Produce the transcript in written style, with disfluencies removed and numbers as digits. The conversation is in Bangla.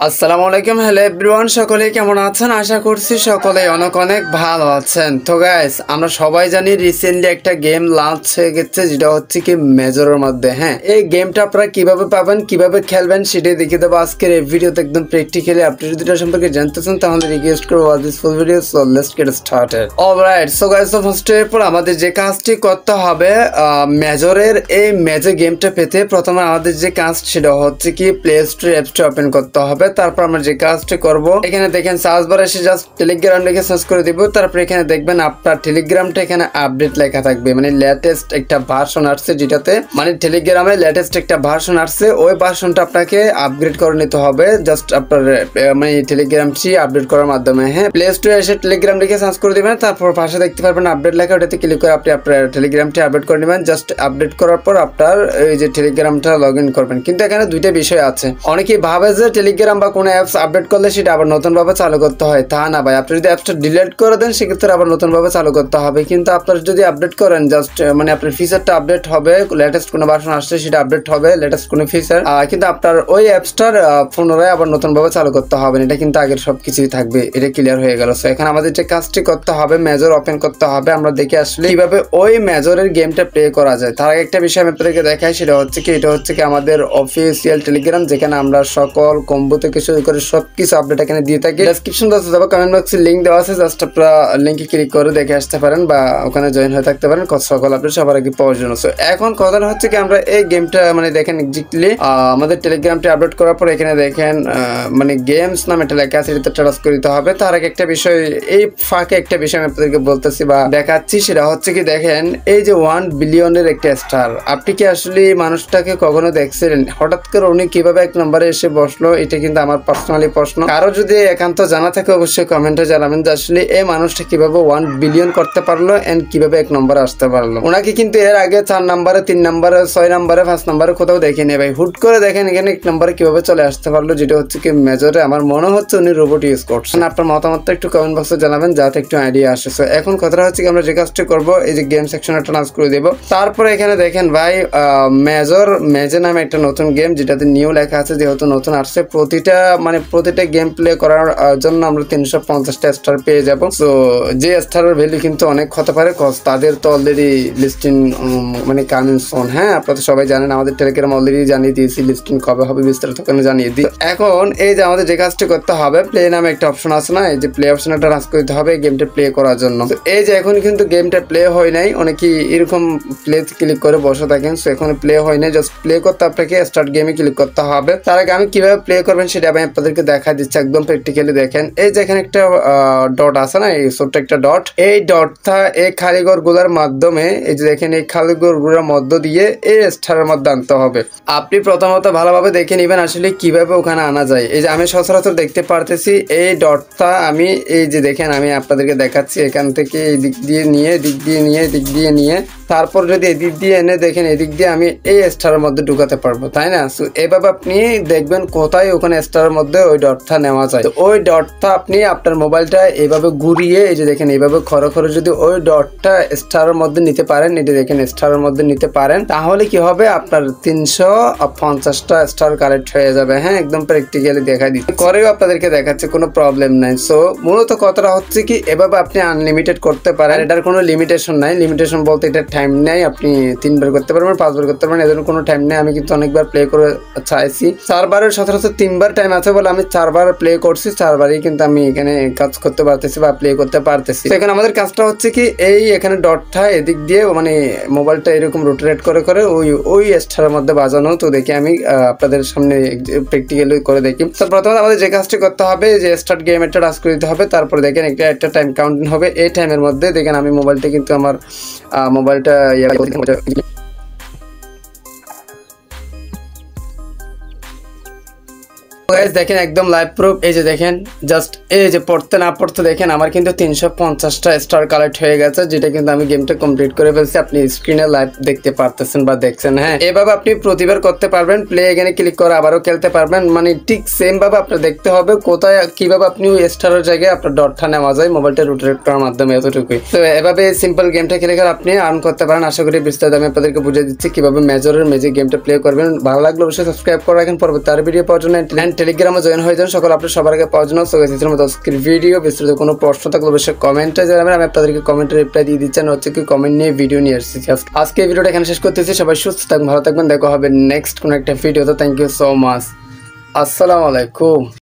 আসসালামু আলাইকুম। হ্যালো এভরিওয়ান, সকলে কেমন আছেন? আশা করছি সকলে অনেক অনেক ভালো আছেন। তো গাইস, আমরা সবাই জানি রিসেন্টলি একটা গেম লঞ্চ হয়ে গেছে, যেটা হচ্ছে কি মেজরের মধ্যে। হ্যাঁ, এই গেমটা আপনারা কিভাবে পাবেন, কিভাবে খেলবেন সেটাই দেখিয়ে দেবো আজকের এই ভিডিওতে একদম প্র্যাকটিক্যালি। আপনি যদি এটা সম্পর্কে জানতে চান তাহলে রিকোয়েস্ট করবো watch this full video. So let's get started. Alright, so guys, তো ফার্স্ট এরপর আমাদের যে কাজটি করতে হবে মেজরের এই মেজর গেমটা পেতে প্রথমে আমাদের যে কাজ সেটা হচ্ছে কি প্লে স্টোর অ্যাপসটা ওপেন করতে হবে। তারপর আমরা যে কাজটি করব, এখানে দেখেন সার্চ বারে এসে জাস্ট টেলিগ্রাম লিখে সার্চ করে দিব। তারপর এখানে দেখবেন আপনার টেলিগ্রামটা এখানে আপডেট লেখা থাকবে, মানে লেটেস্ট একটা ভার্সন আসছে, যেটাতে মানে টেলিগ্রামে লেটেস্ট একটা ভার্সন আসছে। ওই ভার্সনটা আপনাকে আপগ্রেড করে নিতে হবে জাস্ট আপনার মানে টেলিগ্রামটি আপডেট করার মাধ্যমে। হ্যাঁ, প্লে স্টোরে এসে টেলিগ্রাম লিখে সার্চ করে দিবেন। তারপর পাশে দেখতে পারবেন আপডেট লেখা, ওটাতে ক্লিক করে আপনি আপনার টেলিগ্রামটি আপডেট করে নেবেন। জাস্ট আপডেট করার পর আপনার এই যে টেলিগ্রামটা লগ ইন করবেন। কিন্তু এখানে দুইটা বিষয় আছে। অনেকেই ভাবে যে টেলিগ্রাম বা কোনো অ্যাপস আপডেট করলে সেটা আবার নতুন ভাবে চালু করতে হয়। তা না ভাই, আপনি যদি অ্যাপসটা ডিলিট করে দেন সেক্ষেত্রে আবার নতুন ভাবে চালু করতে হবে। কিন্তু আপনার যদি আপডেট করেন জাস্ট মানে আপনার ফিচারটা আপডেট হবে, লেটেস্ট কোনো ভার্সন আসছে সেটা আপডেট হবে, লেটেস্ট কোনো ফিচার, কিন্তু আপনার ওই অ্যাপসটার পুনরায় আবার নতুন ভাবে চালু করতে হবে। এটা কিন্তু আগের সবকিছুই থাকবে। এটা ক্লিয়ার হয়ে গেল। সো এখানে আমাদের যে কাজটি করতে হবে, মেজর ওপেন করতে হবে। আমরা দেখে আসলে কিভাবে ওই মেজরের গেমটা প্লে করা যায়। তার আগে একটা বিষয় আমি আপনাদেরকে দেখাই, সেটা হচ্ছে কি এটা হচ্ছে কি আমাদের অফিসিয়াল টেলিগ্রাম, যেখানে আমরা সকল কম্বো থেকে শুরু করে সবকিছু আপডেট এখানে দিয়ে থাকি। ডেসক্রিপশন বক্সে যাবো, কমেন্ট বক্সে লিঙ্ক দেওয়া আছে, জাস্ট আপনারা লিঙ্কে ক্লিক করে দেখে আসতে পারেন বা ওখানে জয়েন হয়ে থাকতে পারেন। সকল আপডেট সবার আগে পাওয়ার জন্য। সো এখন কথা হচ্ছে কি আমরা এই গেমটা মানে দেখেন এক্স্যাক্টলি আমাদের টেলিগ্রামটি আপডেট করার পর এখানে দেখেন মানে গেমস নামে একটা লেখা আছে, এটাতে ট্রান্স করতে হবে। তার আগে একটা বিষয়, এই ফাঁকে একটা বিষয় আমি আপনাদেরকে বলতেছি বা দেখাচ্ছি, সেটা হচ্ছে কি দেখেন এই যে 1 বিলিয়নের একটা স্টার, আপনি কি আসলে মানুষটাকে কখনো দেখছিলেন? হঠাৎ করে উনি কিভাবে এক নম্বরে এসে বসলো? এটা কিন্তু আমার পার্সোনালি প্রশ্ন। কারো যদি একান্ত জানা থাকে অবশ্যই কমেন্টে জানাবেন যে আসলে এই মানুষটা কিভাবে 1 বিলিয়ন করতে পারলো এন্ড কিভাবে এক নম্বরে আসতে পারলো। ওনাকে কিন্তু এর আগে 4 নম্বরে, 3 নম্বরে, 6 নম্বরে, 5 নম্বরে কোথাও দেখিনি ভাই। হুট করে দেখেন এখানে 1 নম্বরে কিভাবে চলে আসতে পারলো, যেটা হচ্ছে কি মেজরে। আমার মনে হচ্ছে উনি রোবট ইউজ করছেন। আপনার মতামতটা একটু কমেন্ট বক্সে জানাবেন যাতে একটু আইডিয়া আসে। সো এখন কথাটা হচ্ছে কি আমরা যে কাজটি করবো, এই যে গেম সেকশনে ট্রান্স করে দেবো। তারপরে এখানে দেখেন ভাই মেজর নামে একটা নতুন গেম, যেটাতে নিউ লেখা আছে, যেহেতু নতুন আসছে। প্রতিটা গেম প্লে করার জন্য আমরা 350টা স্টার পেয়ে যাবো। সো যে স্টারের ভ্যালু কিন্তু অনেক হতে পারে, কজ তাদের তো অলরেডি লিস্টিং মানে কামিং সুন। হ্যাঁ, আপনারা তো সবাই জানেন, আমাদের টেলিগ্রাম অলরেডি জানিয়ে দিয়েছি লিস্টিং কবে হবে, বিস্তারিত ওখানে জানিয়ে দিই। এখন এই যে আমাদের যে কাজটি করতে হবে, প্লে নামে একটা অপশন আছে না, এই যে প্লে অপশনটা ট্রান্স করতে হবে গেমটা প্লে করার জন্য। এই যে এখন কিন্তু গেমটা প্লে হয় নাই, অনেকেই এরকম প্লে ক্লিক করে বসে থাকেন। সো এখন প্লে হয় নাই, জাস্ট প্লে করতে আপনাকে স্টার্ট গেমে ক্লিক করতে হবে। তার আগে আমি কিভাবে প্লে করবেন সেটা আমি আপনাদেরকে দেখা দিচ্ছি একদম প্র্যাকটিক্যালি। দেখেন এই যে এখানে একটা ডট আছে না, এই ছোট্ট একটা ডট, এই ডটটা এই খালিঘর গুলার মাধ্যমে, এই যে দেখেন এই খালিঘর গুলার মধ্য দিয়ে এই স্টারের মধ্যে আনতে হবে। আপনি প্রথমত ভালোভাবে দেখে নেবেন আসলে কিভাবে ওখানে আনা যায়। এই যে আমি সচরাচর দেখতে পারতেছি এই ডটটা, আমি এই যে দেখেন আমি আপনাদেরকে দেখাচ্ছি, এখান থেকে এই দিক দিয়ে নিয়ে, এদিক দিয়ে নিয়ে তারপর যদি এদিক দিয়ে এনে দেখেন এদিক দিয়ে আমি এই স্টারের মধ্যে ঢুকাতে পারবো, তাই না? সো এভাবে আপনি দেখবেন কোথায় ওখানে স্টারের মধ্যে ওই ডটটা নেওয়া যায়। ওই ডটটা আপনি আপনার মোবাইলটা এইভাবে ঘুরিয়ে, এই যে দেখেন এইভাবে খড়ে যদি ওই ডটটা স্টারের মধ্যে নিতে পারেন, এটা দেখেন স্টারের মধ্যে নিতে পারেন, তাহলে কি হবে আপনার 350টা স্টার কালেক্ট হয়ে যাবে। হ্যাঁ, একদম প্র্যাকটিক্যালি দেখা দিচ্ছে, করেও আপনাদেরকে দেখাচ্ছে, কোনো প্রবলেম নাই। সো মূলত কথাটা হচ্ছে কি এভাবে আপনি আনলিমিটেড করতে পারেন, এটার কোনো লিমিটেশন নাই। লিমিটেশন বলতে এটা টাইম নেই, আপনি 3 বার করতে পারবেন, 5 বার করতে পারবেন, এদের কোনো টাইম নেই। আমি কিন্তু অনেকবার প্লে করে চাইছি, 4 বারের সচরাচর 3 বার টাইম আছে বলে আমি 4 বার প্লে করছি, 4 বারই কিন্তু আমি এখানে কাজ করতে পারতেছি বা প্লে করতে পারতেছি। এখানে আমাদের কাজটা হচ্ছে কি এই এখানে ডটটা এদিক দিয়ে মানে মোবাইলটা এরকম রোটেট করে ওই স্টারের মধ্যে বাজানো। তো দেখি আমি আপনাদের সামনে প্র্যাকটিক্যালি করে দেখি। তো প্রথমে আমাদের যে কাজটি করতে হবে, যে স্টার্ট গেম একটা টাচ করে দিতে হবে। তারপর দেখেন একটা টাইম কাউন্টিং হবে। এই টাইমের মধ্যে দেখেন আমি মোবাইলটা কিন্তু আমার মোবাইলটা দেখেন একদম লাইভ প্রুফ। এই যে দেখেন জাস্ট এই যে পড়তে না পড়তে দেখেন আমার কিন্তু 350টা স্টার কালেক্ট হয়ে গেছে, যেটা কিন্তু আমি গেমটা কমপ্লিট করে ফেলছি। আপনি স্ক্রিনে লাইভ দেখতে পারতেছেন বা দেখছেন। হ্যাঁ, এভাবে আপনি প্রতিবার করতে পারবেন, প্লে এখানে ক্লিক করে আবারও খেলতে পারবেন। মানে ঠিক সেম ভাবে আপনার দেখতে হবে কোথায় কিভাবে আপনি ওই স্টারের জায়গায় আপনার ডটটা নেওয়া যায় মোবাইলটা রোটেট করার মাধ্যমে, এতটুকুই। তো এভাবে সিম্পল গেমটা খেলে আপনি আর্ন করতে পারেন। আশা করি বিস্তারিত আমি আপনাদেরকে বুঝিয়ে দিচ্ছি কিভাবে মেজরের গেমটা প্লে করবেন। ভালো লাগলে অবশ্যই সাবস্ক্রাইব করে রাখেন পরবর্তী আর ভিডিও পাওয়ার জন্য। টেলিগ্রামে জয়েন হয়ে যান সকল আপডেট সবার আগে পাওয়ার জন্য। সো গাইস এর মতো আজকের ভিডিও বিস্তারিত কোনো প্রশ্ন থাকলে অবশ্যই কমেন্টে জানাবেন, আমি আপনাদেরকে কমেন্টে রিপ্লাই দিয়ে দিচ্ছি। হচ্ছে কি কমেন্ট নিয়ে ভিডিও নিয়ে আসছি। আজকে এই ভিডিওটা এখানে শেষ করতেছি। সবাই সুস্থ থাকবেন, ভালো থাকবেন, দেখা হবে নেক্সট কোনো একটা ভিডিওতে। Thank you so much. আসসালামু আলাইকুম।